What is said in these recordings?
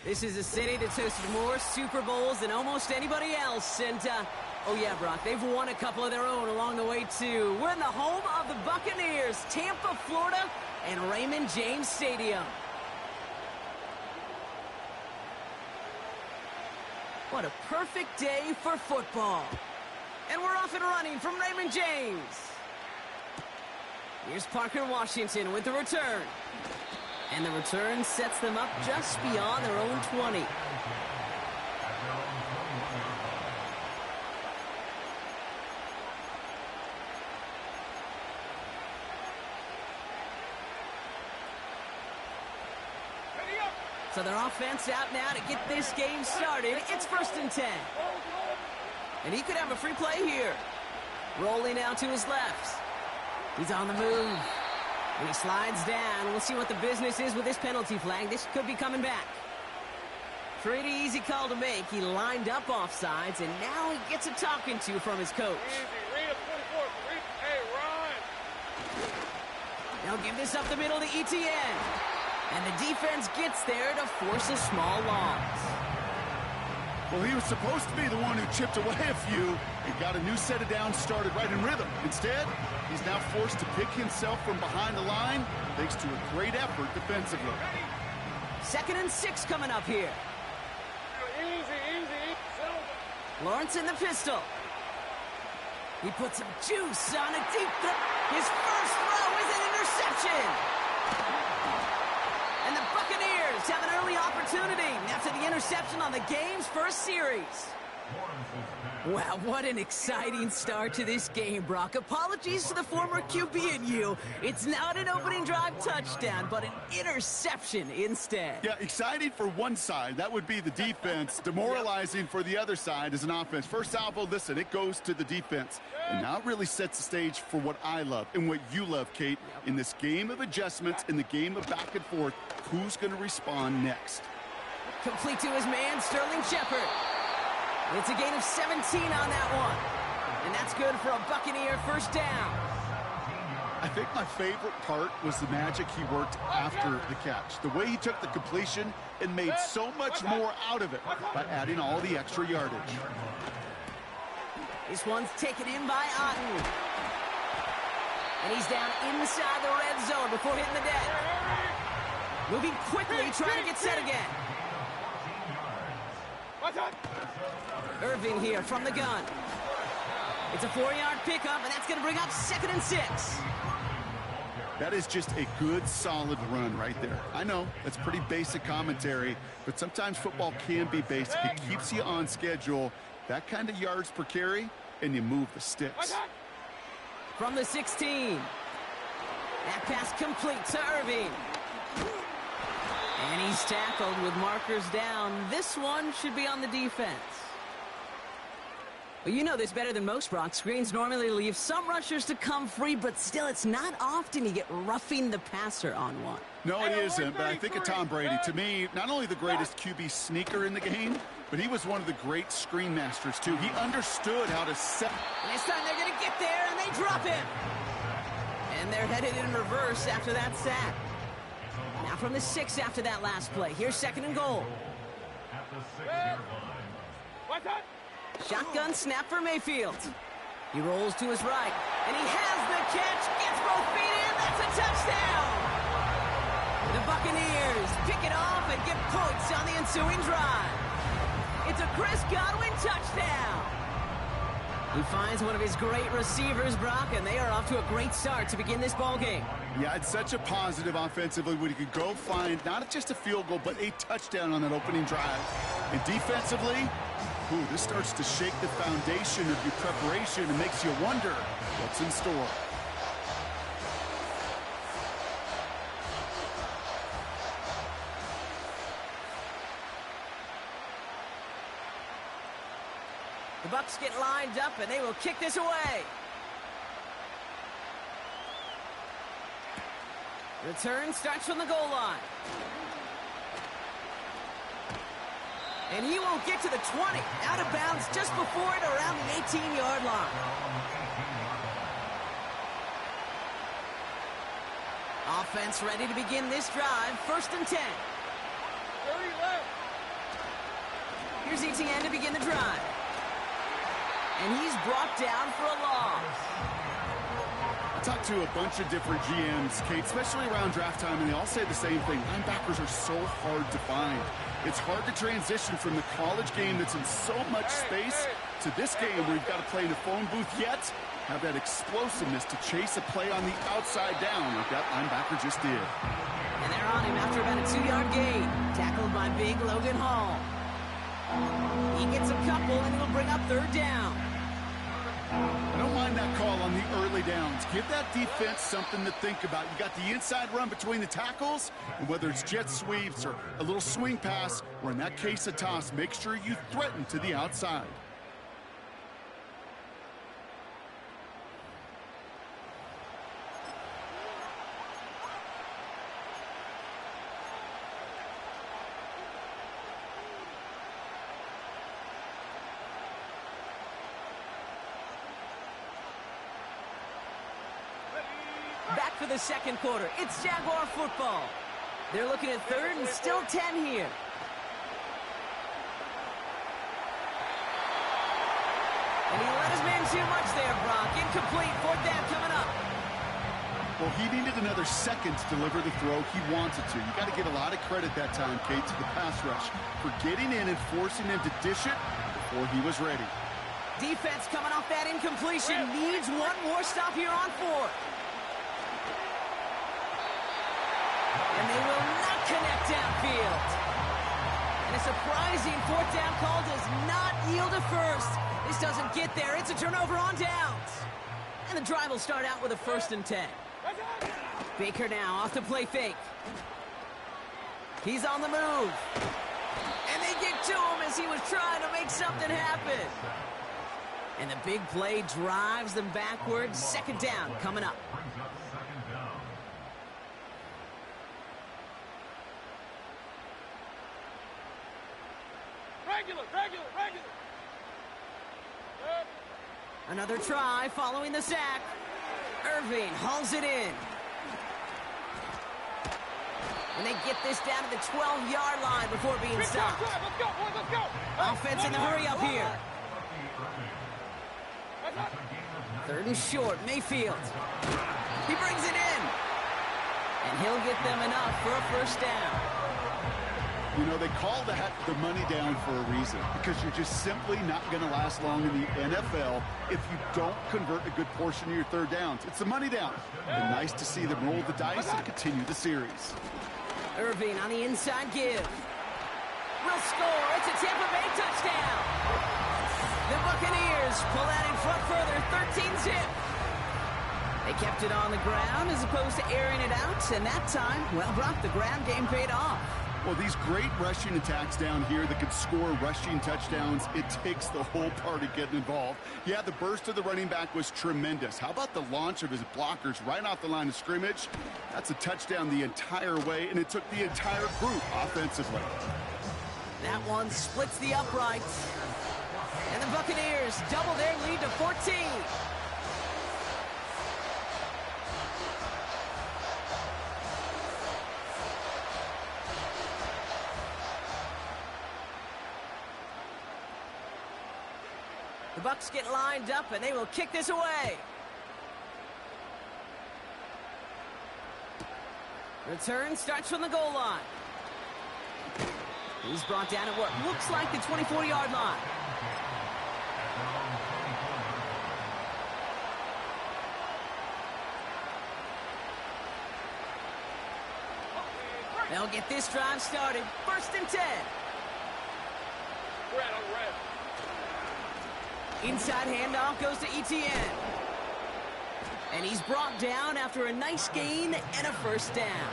This is a city that's hosted more Super Bowls than almost anybody else. And, oh yeah, Brock, they've won a couple of their own along the way, too. We're in the home of the Buccaneers, Tampa, Florida, and Raymond James Stadium. What a perfect day for football. And we're off and running from Raymond James. Here's Parker Washington with the return. And the return sets them up just beyond their own 20. So their offense out now to get this game started. It's 1st and 10. And he could have a free play here. Rolling out to his left. He's on the move. And he slides down. We'll see what the business is with this penalty flag. This could be coming back. Pretty easy call to make. He lined up offsides, and now he gets a talking to from his coach. Easy. Read a 24. Hey, run. They'll give this up the middle to ETN. And the defense gets there to force a small loss. Well, he was supposed to be the one who chipped away a few and got a new set of downs started right in rhythm. Instead, he's now forced to pick himself from behind the line thanks to a great effort defensively. 2nd and 6 coming up here. Easy. Lawrence in the pistol. He puts some juice on a deep throw. His first throw is an interception. And the Buccaneers have an early opportunity after the interception on the game's first series. Wow, what an exciting start to this game, Brock. Apologies to the former QB and you. It's not an opening drive touchdown, but an interception instead. Yeah, exciting for one side. That would be the defense. Demoralizing for the other side as an offense. First salvo, listen, it goes to the defense. And now it really sets the stage for what I love and what you love, Kate. In this game of adjustments, in the game of back and forth, who's going to respond next? Complete to his man, Sterling Shepard. It's a gain of 17 on that one. And that's good for a Buccaneer first down. I think my favorite part was the magic he worked after the catch. The way he took the completion and made so much more out of it by adding all the extra yardage. This one's taken in by Otten. And he's down inside the red zone before hitting the deck. Moving quickly, trying to get set again. Irving here from the gun. It's a 4-yard pickup, and that's going to bring up 2nd and 6. That is just a good, solid run right there. I know, that's pretty basic commentary, but sometimes football can be basic. It keeps you on schedule. That kind of yards per carry, and you move the sticks. From the 16. That pass complete to Irving. And he's tackled with markers down. This one should be on the defense. Well, you know this better than most, Brock. Screens normally leave some rushers to come free, but still, it's not often you get roughing the passer on one. No, it isn't, but I think of Tom Brady. To me, not only the greatest QB sneaker in the game, but he was one of the great screen masters, too. He understood how to set. And this time they're going to get there, and they drop him. And they're headed in reverse after that sack. Now from the 6 after that last play. Here's 2nd and goal. At the 6-yard line. Shotgun snap for Mayfield. He rolls to his right, and he has the catch. Gets both feet in. That's a touchdown. The Buccaneers pick it off and get points on the ensuing drive. It's a Chris Godwin touchdown. He finds one of his great receivers, Brock, and they are off to a great start to begin this ball game. Yeah, it's such a positive offensively when you could go find not just a field goal, but a touchdown on that opening drive. And defensively, this starts to shake the foundation of your preparation and makes you wonder what's in store. The Bucs get lined up, and they will kick this away. Return starts from the goal line. And he will get to the 20. Out of bounds just before it, around the 18-yard line. Offense ready to begin this drive. 1st and 10. 30 left. Here's ETN to begin the drive. And he's brought down for a loss. I talked to a bunch of different GMs, Kate, especially around draft time, and they all say the same thing. Linebackers are so hard to find. It's hard to transition from the college game that's in so much space to this game where you've got to play in a phone booth, yet have that explosiveness to chase a play on the outside down like that linebacker just did. And they're on him after about a 2-yard gain. Tackled by big Logan Hall. He gets a couple, and it'll bring up 3rd down. I don't mind that call on the early downs. Give that defense something to think about. You got the inside run between the tackles, and whether it's jet sweeps or a little swing pass, or in that case a toss, make sure you threaten to the outside. Back for the second quarter. It's Jaguar football. They're looking at 3rd and still 10 here. And he let his man too much there, Brock. Incomplete. 4th down coming up. Well, he needed another second to deliver the throw he wanted to. You got to give a lot of credit that time, Kate, to the pass rush for getting in and forcing him to dish it before he was ready. Defense coming off that incompletion. Needs one more stop here on 4th. And they will not connect downfield. And a surprising 4th down call does not yield a first. This doesn't get there. It's a turnover on downs. And the drive will start out with a 1st and 10. Baker now off the play fake. He's on the move. And they get to him as he was trying to make something happen. And the big play drives them backwards. 2nd down coming up. Regular. Another try following the sack. Irving hauls it in. And they get this down to the 12-yard line before being stopped. Let's go, boys, let's go. Offense in the hurry up here. 3rd and short, Mayfield. He brings it in. And he'll get them enough for a 1st down. You know, they call that the money down for a reason, because you're just simply not going to last long in the NFL if you don't convert a good portion of your 3rd downs. It's the money down. And nice to see them roll the dice and continue the series. Irving on the inside give. Will score. It's a Tampa Bay touchdown. The Buccaneers pull out in front further, 13-zip. They kept it on the ground as opposed to airing it out, and that time, well, Brock, the ground game paid off. Well, these great rushing attacks down here that can score rushing touchdowns, it takes the whole party getting involved. Yeah, the burst of the running back was tremendous. How about the launch of his blockers right off the line of scrimmage? That's a touchdown the entire way, and it took the entire group offensively. That one splits the uprights. And the Buccaneers double their lead to 14. The Bucs get lined up, and they will kick this away. Return starts from the goal line. He's brought down at what looks like the 24-yard line. They'll get this drive started. 1st and 10. Red on red. Inside handoff goes to ETN. And he's brought down after a nice gain and a 1st down.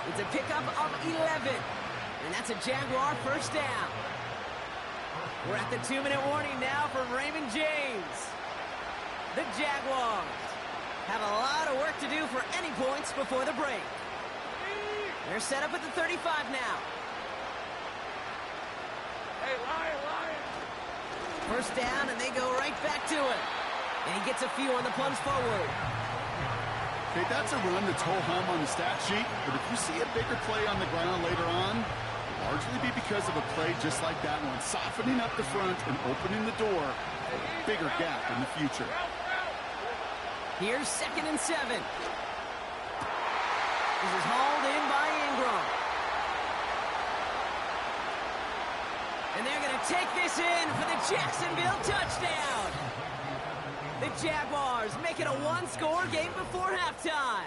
It's a pickup of 11. And that's a Jaguar 1st down. We're at the 2-minute warning now from Raymond James. The Jaguars have a lot of work to do for any points before the break. They're set up at the 35 now. Hey, Lion. 1st down, and they go right back to it. And he gets a few on the plunge forward. Okay, that's a run that's ho-hum on the stat sheet, but if you see a bigger play on the ground later on, largely be because of a play just like that one, softening up the front and opening the door for a bigger gap in the future. Here's 2nd and 7. This is hauled in by Ingram. And they're going to take this in for the Jacksonville touchdown. The Jaguars make it a one-score game before halftime.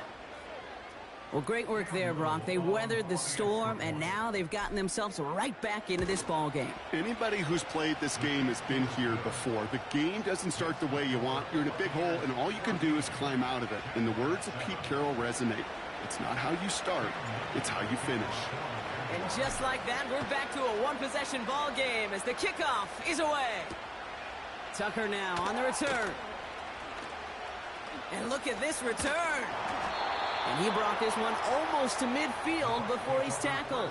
Well, great work there, Brock. They weathered the storm, and now they've gotten themselves right back into this ball game. Anybody who's played this game has been here before. The game doesn't start the way you want. You're in a big hole, and all you can do is climb out of it. And the words of Pete Carroll resonate. It's not how you start, it's how you finish. And just like that, we're back to a one-possession ball game as the kickoff is away. Tucker now on the return. And look at this return. And he brought this one almost to midfield before he's tackled.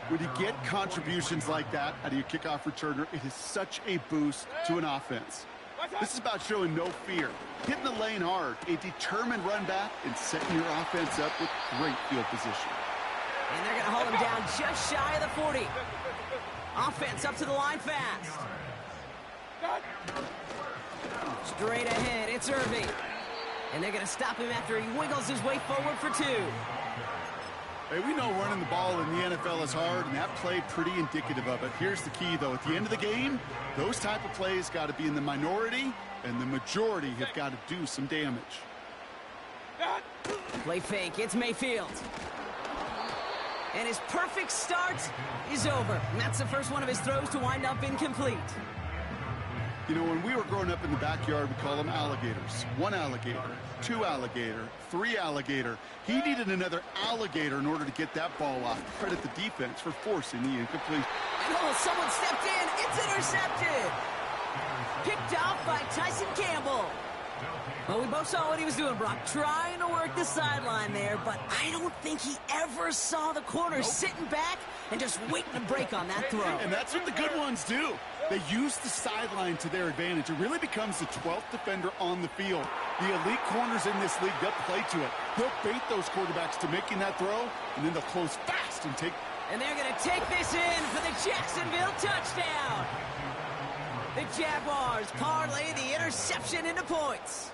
When you get contributions like that out of your kickoff returner, it is such a boost to an offense. This is about showing no fear, hitting the lane hard, a determined run back, and setting your offense up with great field position. And they're going to hold him down just shy of the 40. Offense up to the line fast. Straight ahead, it's Irving. And they're going to stop him after he wiggles his way forward for 2. Hey, we know running the ball in the NFL is hard, and that play pretty indicative of it. Here's the key, though. At the end of the game, those type of plays got to be in the minority, and the majority have got to do some damage. Play fake. It's Mayfield. And his perfect start is over. And that's the first one of his throws to wind up incomplete. You know, when we were growing up in the backyard, we call them alligators. 1 alligator, 2 alligator, 3 alligator. He needed another alligator in order to get that ball off. Credit the defense for forcing the incompletion. And someone stepped in. It's intercepted. Picked off by Tyson Campbell. Well, we both saw what he was doing, Brock, trying to work the sideline there, but I don't think he ever saw the corner sitting back and just waiting to break on that throw. And that's what the good ones do. They use the sideline to their advantage. It really becomes the 12th defender on the field. The elite corners in this league, they'll play to it. They'll bait those quarterbacks to making that throw, and then they'll close fast and take. And they're going to take this in for the Jacksonville touchdown. The Jaguars parlay the interception into points.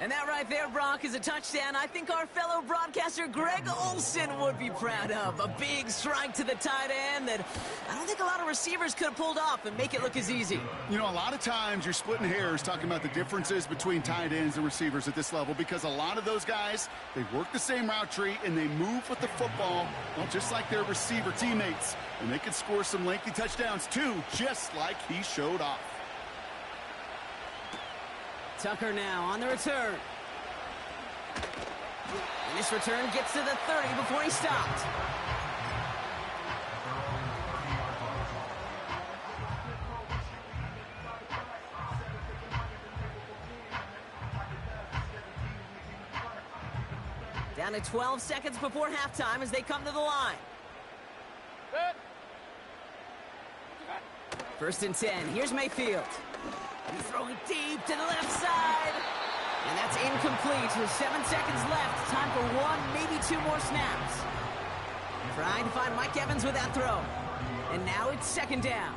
And that right there, Brock, is a touchdown I think our fellow broadcaster Greg Olsen would be proud of. A big strike to the tight end that I don't think a lot of receivers could have pulled off and make it look as easy. You know, a lot of times you're splitting hairs talking about the differences between tight ends and receivers at this level because a lot of those guys, they work the same route tree and they move with the football, well, just like their receiver teammates. And they can score some lengthy touchdowns too, just like he showed off. Tucker now on the return. And this return gets to the 30 before he stopped. Down to 12 seconds before halftime as they come to the line. 1st and 10. Here's Mayfield. He's throwing deep to the left side. And that's incomplete with 7 seconds left. Time for 1, maybe 2 more snaps. Trying to find Mike Evans with that throw. And now it's 2nd down.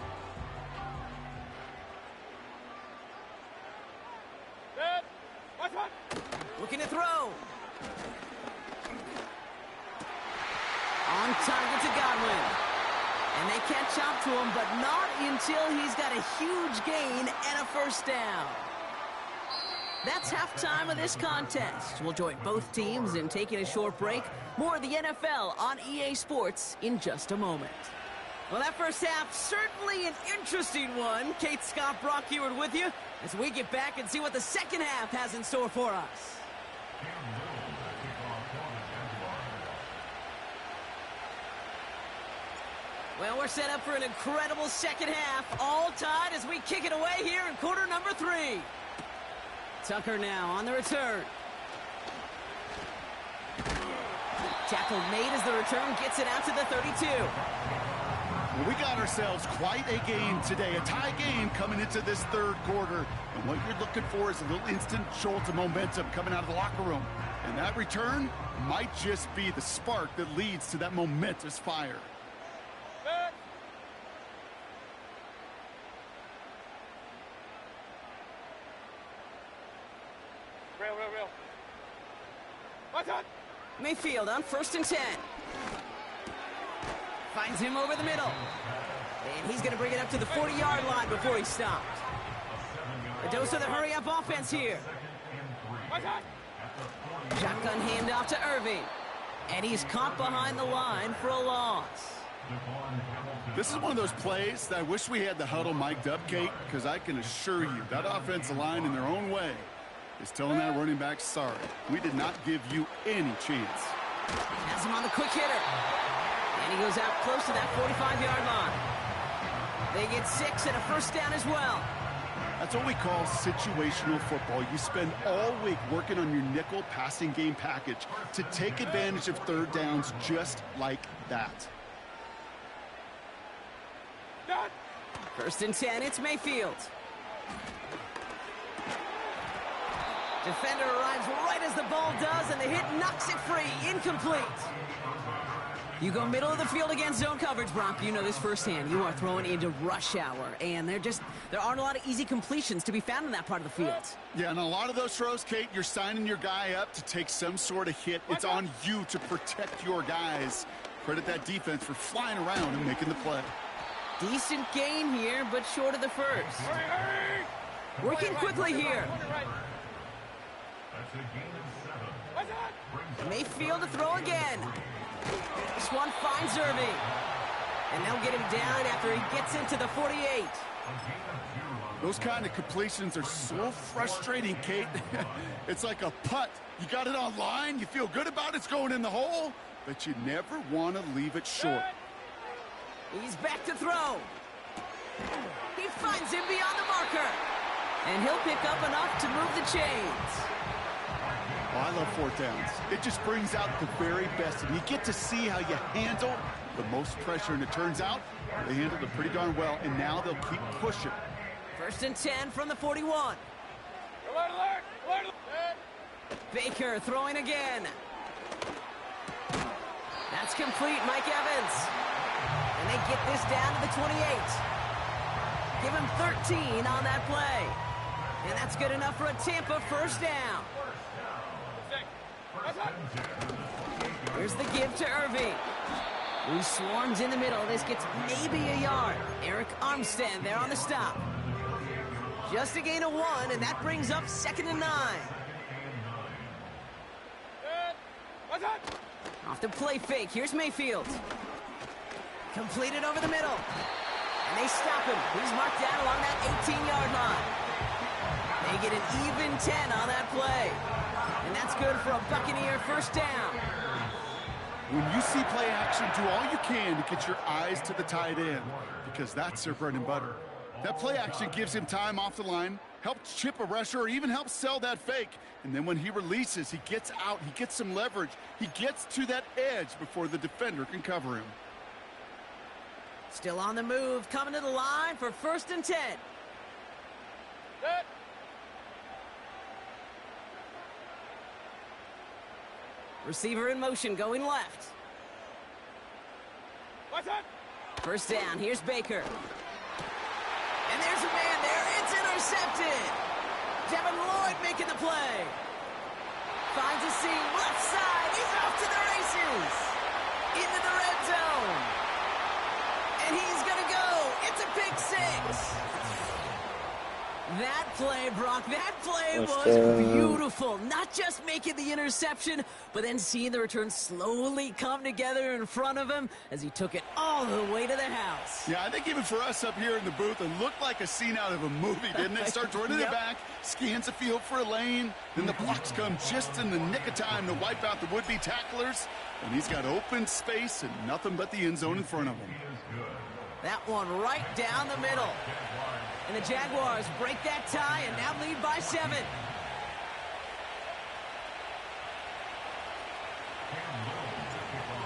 Looking to throw. On target to Godwin. And they catch up to him, but not until he's got a huge gain and a 1st down. That's halftime of this contest. We'll join both teams in taking a short break. More of the NFL on EA Sports in just a moment. Well, that first half, certainly an interesting one. Kate, Scott, Brock Ewart with you as we get back and see what the second half has in store for us. Well, we're set up for an incredible second half. All tied as we kick it away here in quarter number 3. Tucker now on the return. Tackle made as the return gets it out to the 32. Well, we got ourselves quite a game today, a tie game coming into this third quarter. And what you're looking for is a little instant jolt of momentum coming out of the locker room. And that return might just be the spark that leads to that momentous fire. Real. What's up? Mayfield on 1st and 10. Finds him over the middle. And he's going to bring it up to the 40-yard line before he stopped. A dose of the hurry-up offense here. Shotgun handoff to Irving. And he's caught behind the line for a loss. This is one of those plays that I wish we had the huddle mic'd up, Kate, because I can assure you that offensive line in their own way is telling that running back, sorry, we did not give you any chance. Has him on the quick hitter. And he goes out close to that 45-yard line. They get 6 and a first down as well. That's what we call situational football. You spend all week working on your nickel passing game package to take advantage of third downs just like that. 1st and 10, it's Mayfield. Defender arrives right as the ball does, and the hit knocks it free. Incomplete. You go middle of the field against zone coverage, Brock. You know this firsthand. You are throwing into rush hour, and there aren't a lot of easy completions to be found in that part of the field. Yeah, and a lot of those throws, Kate, you're signing your guy up to take some sort of hit. It's on you to protect your guys. Credit that defense for flying around and making the play. Decent gain here, but short of the first. Hurry! Working quickly here. Mayfield to throw again. This one finds Irving. And they'll get him down after he gets into the 48. Those kind of completions are so frustrating, Kate. It's like a putt. You got it on line, you feel good about it's going in the hole, but you never want to leave it short. He's back to throw. He finds him beyond the marker. And he'll pick up enough to move the chains. Oh, I love 4th downs. It just brings out the very best. And you get to see how you handle the most pressure. And it turns out they handled it pretty darn well. And now they'll keep pushing. 1st and 10 from the 41. Alert! Baker throwing again. That's complete, Mike Evans. And they get this down to the 28. Give him 13 on that play. And that's good enough for a Tampa first down. Here's the give to Irving, who swarms in the middle. This gets maybe a yard. Eric Armstead there on the stop. Just a gain of 1, and that brings up 2nd and 9. Off the play fake. Here's Mayfield. Completed over the middle. And they stop him. He's marked down along that 18-yard line. They get an even 10 on that play. And that's good for a Buccaneer first down. When you see play action, do all you can to get your eyes to the tight end, because that's their bread and butter. That play action gives him time off the line, helps chip a rusher, or even helps sell that fake. And then when he releases, he gets out, he gets some leverage. He gets to that edge before the defender can cover him. Still on the move, coming to the line for 1st and 10. Set. Receiver in motion, going left. What's up? First down, here's Baker. And there's a man there, it's intercepted. Devin Lloyd making the play. Finds a seam, left side, he's off to the races. Into the red zone. And he's gonna go, it's a pick 6. That play, Brock, that play was beautiful. Not just making the interception, but then seeing the return slowly come together in front of him as he took it all the way to the house. Yeah, I think even for us up here in the booth, it looked like a scene out of a movie, didn't it? Starts running it back, scans the field for a lane, then the blocks come just in the nick of time to wipe out the would-be tacklers, and he's got open space and nothing but the end zone in front of him. That one right down the middle. And the Jaguars break that tie and now lead by 7.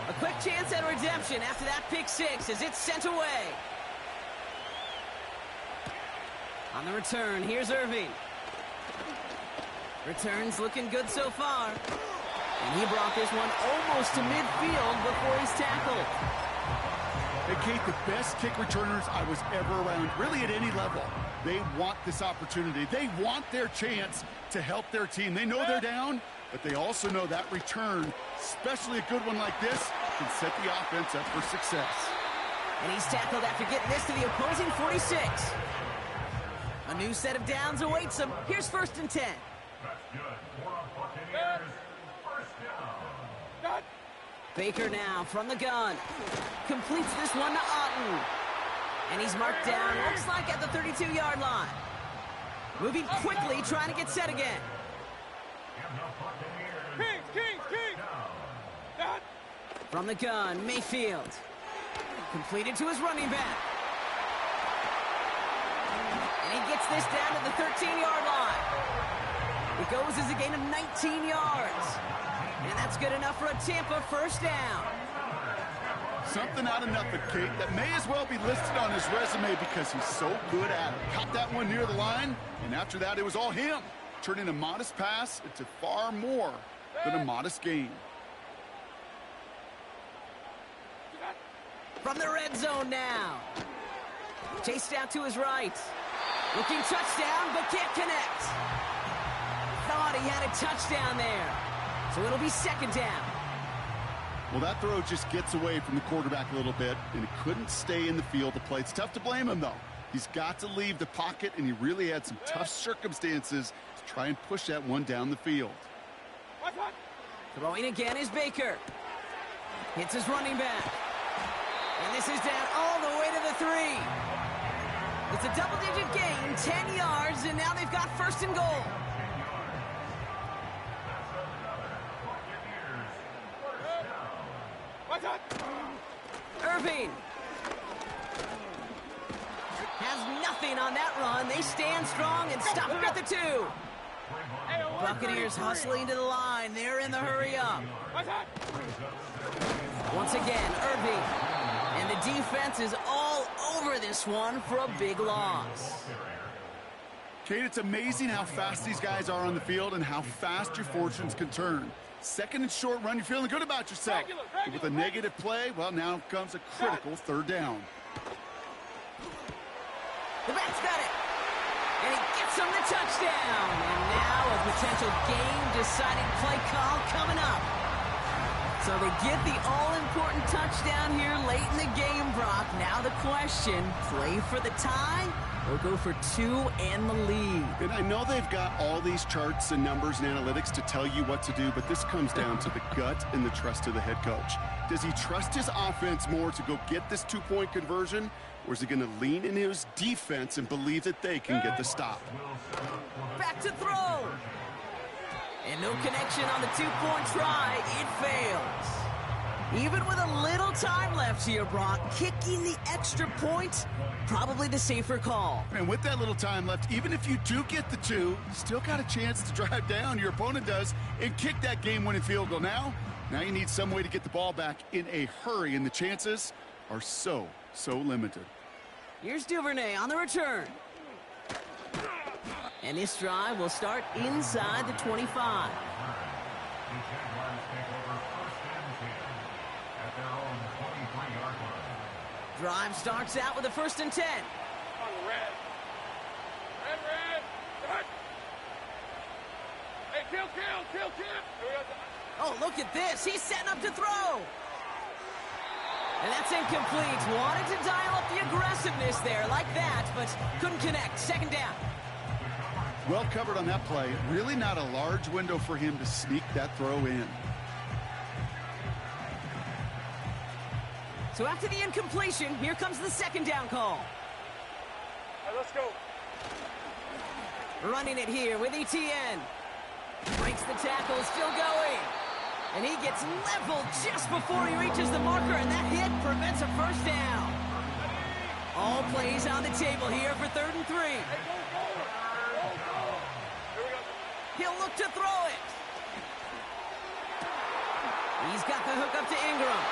A quick chance at redemption after that pick six as it's sent away. On the return, here's Irving. Returns looking good so far. And he brought this one almost to midfield before he's tackled. Hey, Kate, the best kick returners I was ever around, really at any level. They want this opportunity. They want their chance to help their team. They know they're down, but they also know that return, especially a good one like this, can set the offense up for success. And he's tackled after getting this to the opposing 46. A new set of downs awaits him. Here's 1st and 10. Baker now from the gun. Completes this one to Otten. And he's marked down, looks like at the 32-yard line. Moving quickly, trying to get set again. Kings! From the gun, Mayfield. Completed to his running back. And he gets this down to the 13-yard line. It goes as a gain of 19 yards. And that's good enough for a Tampa 1st down. Something out of nothing, Kate, that may as well be listed on his resume because he's so good at it. Caught that one near the line, and after that, it was all him, turning a modest pass into far more than a modest gain. From the red zone now. Chased out to his right. Looking touchdown, but can't connect. Thought he had a touchdown there. So it'll be 2nd down. Well, that throw just gets away from the quarterback a little bit, and he couldn't stay in the field to play. It's tough to blame him, though. He's got to leave the pocket, and he really had some tough circumstances to try and push that one down the field. Throwing again is Baker. Hits his running back. And this is down all the way to the 3. It's a double-digit gain, 10 yards, and now they've got 1st and goal. Irving has nothing on that run. They stand strong and stop him at the 2. Buccaneers hustling to the line. They're in the hurry up. Once again, Irving. And the defense is all over this one for a big loss. Kate, it's amazing how fast these guys are on the field and how fast your fortunes can turn. 2nd and short run, you're feeling good about yourself. But with a negative play, well, now comes a critical 3rd down. The back's got it. And he gets him the touchdown. And now a potential game-deciding play call coming up. So they get the all-important touchdown here late in the game, Brock. Now the question, play for the tie or go for 2 and the lead? And I know they've got all these charts and numbers and analytics to tell you what to do, but this comes down to the gut and the trust of the head coach. Does he trust his offense more to go get this 2-point conversion, or is he going to lean in his defense and believe that they can get the stop? Back to throw. And no connection on the 2-point try. It fails. Even with a little time left here, Brock, kicking the extra point, probably the safer call. And with that little time left, even if you do get the 2, you still got a chance to drive down, your opponent does, and kick that game-winning field goal. Now you need some way to get the ball back in a hurry, and the chances are so limited. Here's Duvernay on the return. And this drive will start inside the 25. Drive starts out with a 1st and 10. On red. Hey, kill. Oh, look at this. He's setting up to throw. And that's incomplete. Wanted to dial up the aggressiveness there like that, but couldn't connect. 2nd down. Well covered on that play. Really not a large window for him to sneak that throw in. So after the incompletion, here comes the 2nd down call. All right, let's go. Running it here with ETN. Breaks the tackle, still going. And he gets leveled just before he reaches the marker, and that hit prevents a 1st down. All plays on the table here for 3rd and 3. He'll look to throw it. He's got the hook up to Ingram.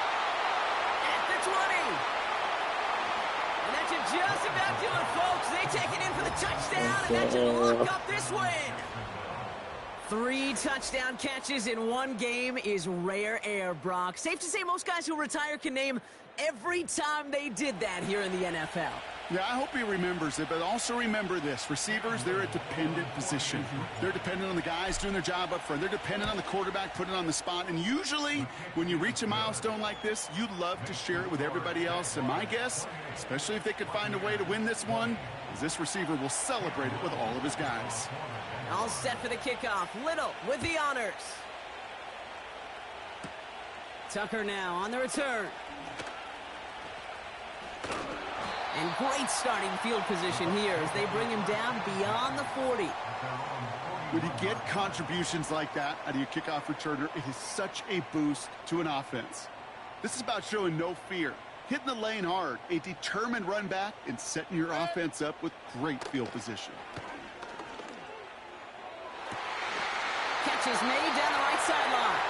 their 20. And that should just about do it, folks. They take it in for the touchdown, and that should lock up this win. 3 touchdown catches in one game is rare air, Brock. Safe to say most guys who retire can name every time they did that here in the NFL. Yeah, I hope he remembers it, but also remember this. Receivers, they're a dependent position. They're dependent on the guys doing their job up front. They're dependent on the quarterback putting it on the spot. And usually, when you reach a milestone like this, you'd love to share it with everybody else. And my guess, especially if they could find a way to win this one, is this receiver will celebrate it with all of his guys. All set for the kickoff. Little with the honors. Tucker now on the return. And great starting field position here as they bring him down beyond the 40. When you get contributions like that out of your kickoff returner, it is such a boost to an offense. This is about showing no fear, hitting the lane hard, a determined run back, and setting your offense up with great field position. Catch is made down the right sideline.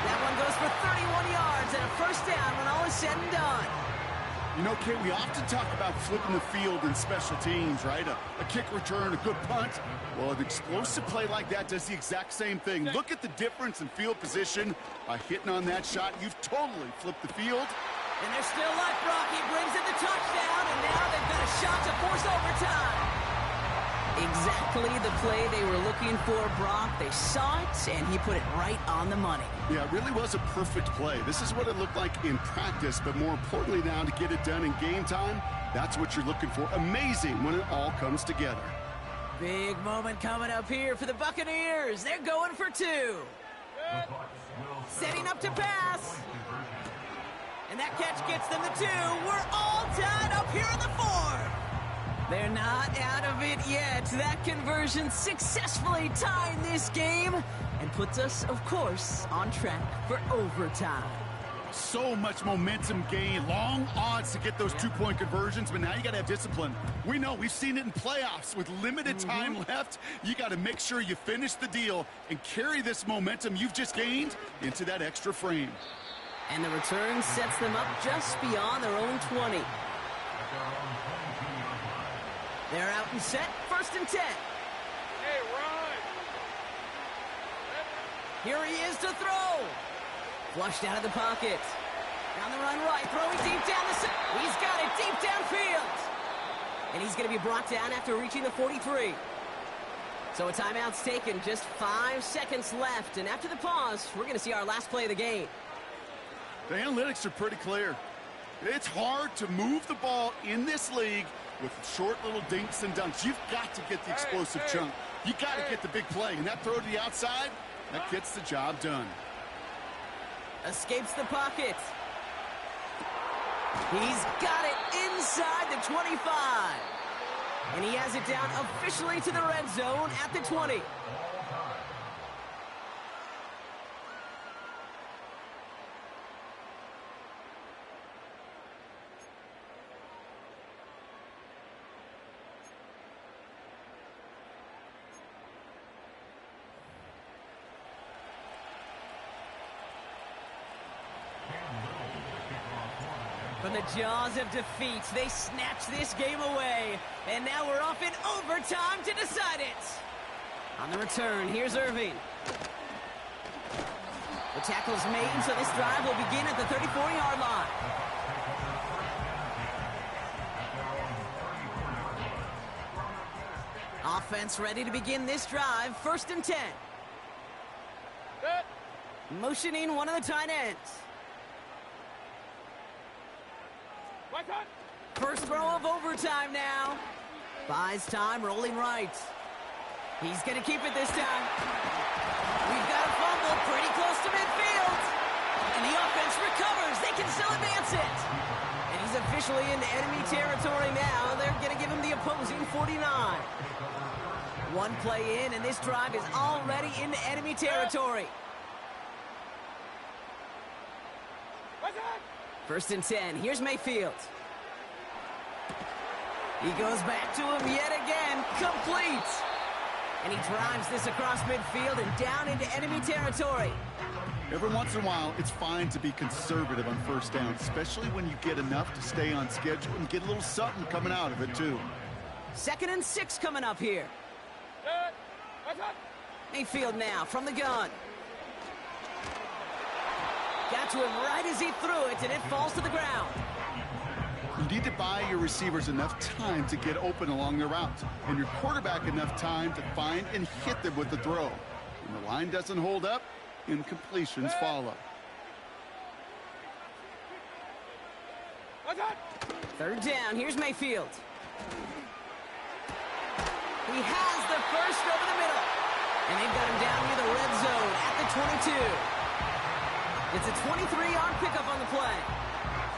That one goes for 31 yards and a first down when all is said and done. You know, Kate, we often talk about flipping the field in special teams, right? A kick return, a good punt. Well, an explosive play like that does the exact same thing. Look at the difference in field position. By hitting on that shot, you've totally flipped the field. And there's still life, Brock. He brings in the touchdown, and now they've got a shot to force overtime. Exactly the play they were looking for, Brock. They saw it, and he put it right on the money. Yeah, it really was a perfect play. This is what it looked like in practice, but more importantly now to get it done in game time, that's what you're looking for. Amazing when it all comes together. Big moment coming up here for the Buccaneers. They're going for 2. Setting up to pass. And that catch gets them the 2. We're all tied up here in the 4th. They're not out of it yet. That conversion successfully tying this game and puts us, of course, on track for overtime. So much momentum gain, long odds to get those 2-point conversions, but now you got to have discipline. We know, we've seen it in playoffs with limited time left. You got to make sure you finish the deal and carry this momentum you've just gained into that extra frame. And the return sets them up just beyond their own 20. They're out and set, 1st and 10. Hey, run! Here he is to throw. Flushed out of the pocket. Down the run right, throwing deep down the center. He's got it deep downfield. And he's going to be brought down after reaching the 43. So a timeout's taken, just 5 seconds left. And after the pause, we're going to see our last play of the game. The analytics are pretty clear. It's hard to move the ball in this league with short little dinks and dunks. You've got to get the explosive chunk. You got to get the big play. And that throw to the outside, that gets the job done. Escapes the pocket. He's got it inside the 25. And he has it down officially to the red zone at the 20. From the jaws of defeat, they snatch this game away. And now we're off in overtime to decide it. On the return, here's Irving. The tackle's made, so this drive will begin at the 34-yard line. Offense ready to begin this drive, 1st and 10. Motioning one of the tight ends. First throw of overtime now. Buys time, rolling right. He's going to keep it this time. We've got a fumble pretty close to midfield. And the offense recovers. They can still advance it. And he's officially into enemy territory now. They're going to give him the opposing 49. One play in, and this drive is already into enemy territory. 1st and 10. Here's Mayfield. He goes back to him yet again. Complete. And he drives this across midfield and down into enemy territory. Every once in a while, it's fine to be conservative on first down, especially when you get enough to stay on schedule and get a little something coming out of it, too. 2nd and 6 coming up here. Mayfield now from the gun. Got to him right as he threw it, and it falls to the ground. You need to buy your receivers enough time to get open along their routes, and your quarterback enough time to find and hit them with the throw. When the line doesn't hold up, incompletions follow. 3rd down. Here's Mayfield. He has the first over the middle. And they've got him down near the red zone at the 22. It's a 23-yard pickup on the play.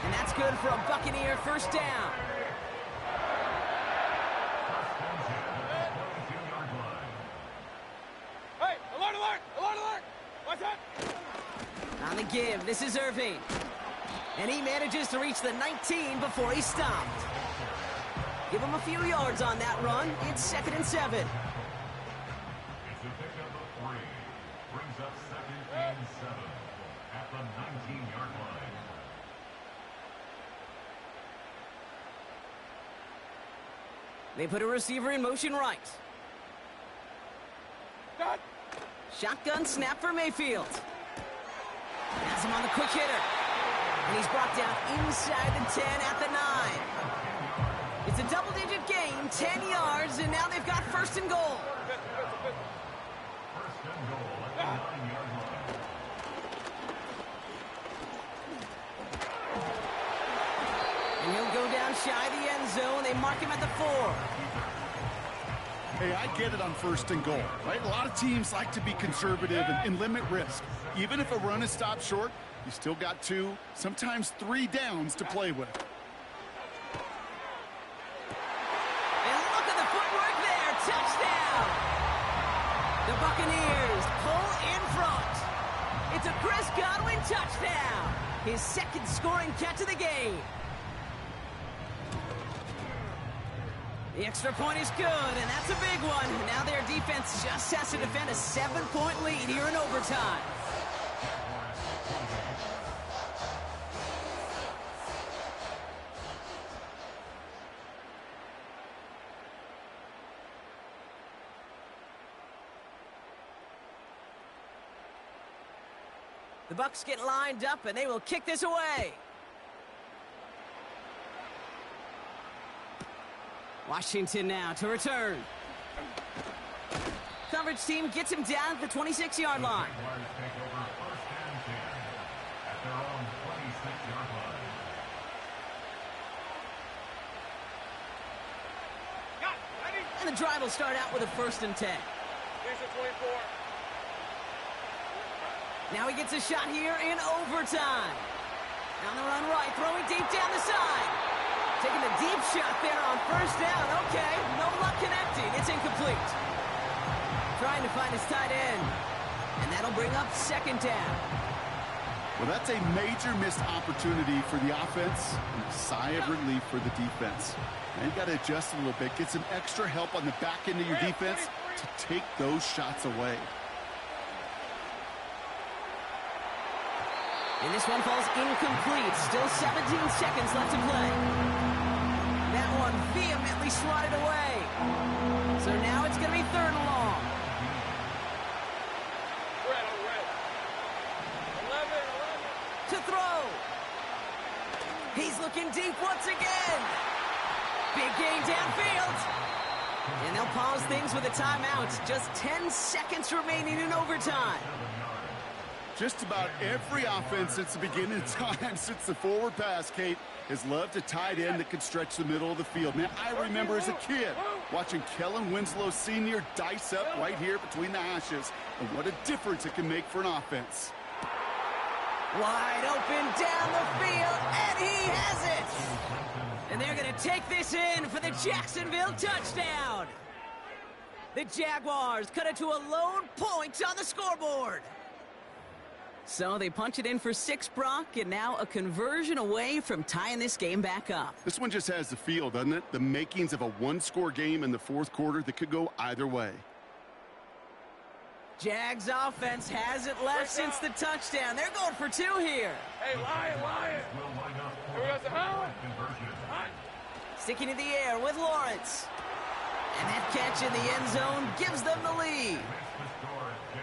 And that's good for a Buccaneer first down. Hey, alert, alert, alert, alert. What's that? On the give, this is Irving. And he manages to reach the 19 before he stopped. Give him a few yards on that run. It's 2nd and 7. It's a pickup of 3. Brings up 2nd and 7 at the 19-yard line. They put a receiver in motion right. Done. Shotgun snap for Mayfield. Has him on the quick hitter. And he's brought down inside the 10 at the 9. It's a double-digit game, 10 yards, and now they've got 1st and goal. First and goal at the 9-yard line. And he'll go down shy of the end zone. They mark him at the 4. Hey, I get it on 1st and goal, right? A lot of teams like to be conservative and limit risk. Even if a run is stopped short, you still got 2, sometimes 3 downs to play with. And look at the footwork there. Touchdown! The Buccaneers pull in front. It's a Chris Godwin touchdown. His 2nd scoring catch of the game. The extra point is good, and that's a big one. Now their defense just has to defend a 7-point lead here in overtime. The Bucs get lined up, and they will kick this away. Washington now to return. Coverage team gets him down at the 26-yard line. Jaguars take over 1st and 10 at their own 26-yard line. Got ready. And the drive will start out with a 1st and 10. Here's the 24. Now he gets a shot here in overtime. On the run right, throwing deep down the side. Taking a deep shot there on 1st down. Okay, no luck connecting. It's incomplete. Trying to find his tight end. And that'll bring up 2nd down. Well, that's a major missed opportunity for the offense and a sigh of relief for the defense. Now you got to adjust a little bit, get some extra help on the back end of your defense to take those shots away. And this one falls incomplete. Still 17 seconds left to play. That one vehemently swatted away. So now it's going to be 3rd and long. Red, red. 11. To throw. He's looking deep once again. Big gain downfield. And they'll pause things with a timeout. Just 10 seconds remaining in overtime. Just about every offense since the beginning of time, since the forward pass, Kate, has loved a tight end that can stretch the middle of the field. Man, I remember as a kid watching Kellen Winslow Sr. dice up right here between the hashes. And what a difference it can make for an offense. Wide open down the field, and he has it! And they're going to take this in for the Jacksonville touchdown. The Jaguars cut it to a lone point on the scoreboard. So they punch it in for 6, Brock, and now a conversion away from tying this game back up. This one just has the feel, doesn't it? The makings of a one-score game in the 4th quarter that could go either way. Jags offense hasn't left since the touchdown. They're going for 2 here. Hey, Lion. Will line up for Here we go, the Sahara. conversion. Sticking in the air with Lawrence. And that catch in the end zone gives them the lead.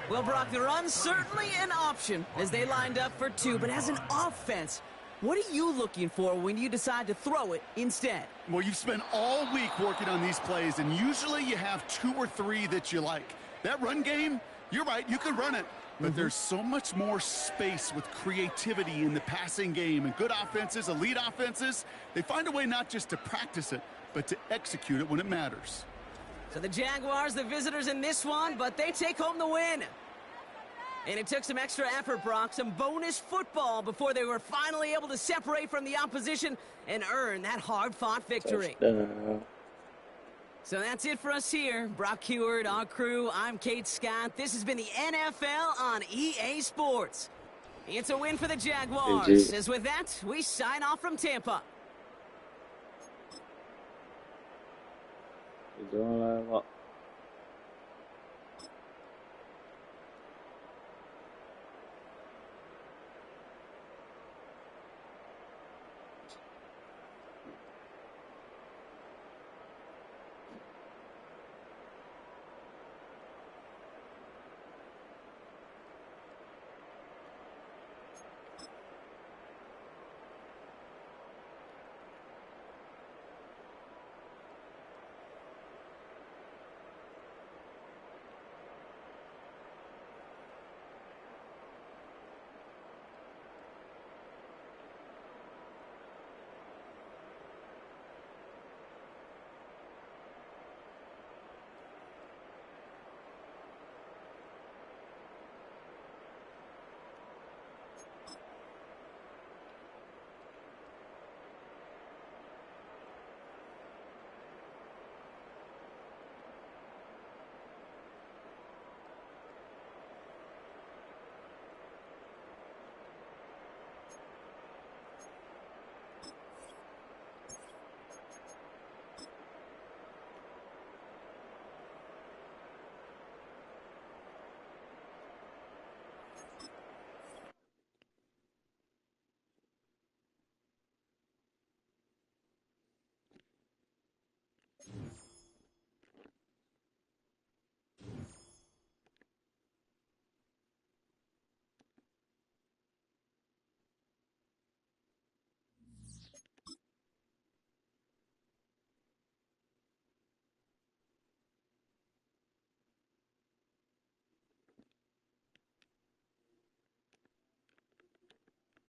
Well, Brock, the run certainly an option as they lined up for 2. But as an offense, what are you looking for when you decide to throw it instead? Well, you've spent all week working on these plays, and usually you have 2 or 3 that you like. That run game, you're right, you can run it. But there's so much more space with creativity in the passing game. And good offenses, elite offenses, they find a way not just to practice it, but to execute it when it matters. So the Jaguars, the visitors in this one, but they take home the win. And it took some extra effort, Brock, some bonus football before they were finally able to separate from the opposition and earn that hard-fought victory. So that's it for us here. Brock Heward, our crew, I'm Kate Scott. This has been the NFL on EA Sports. It's a win for the Jaguars. As with that, we sign off from Tampa. Itu lah, Pak.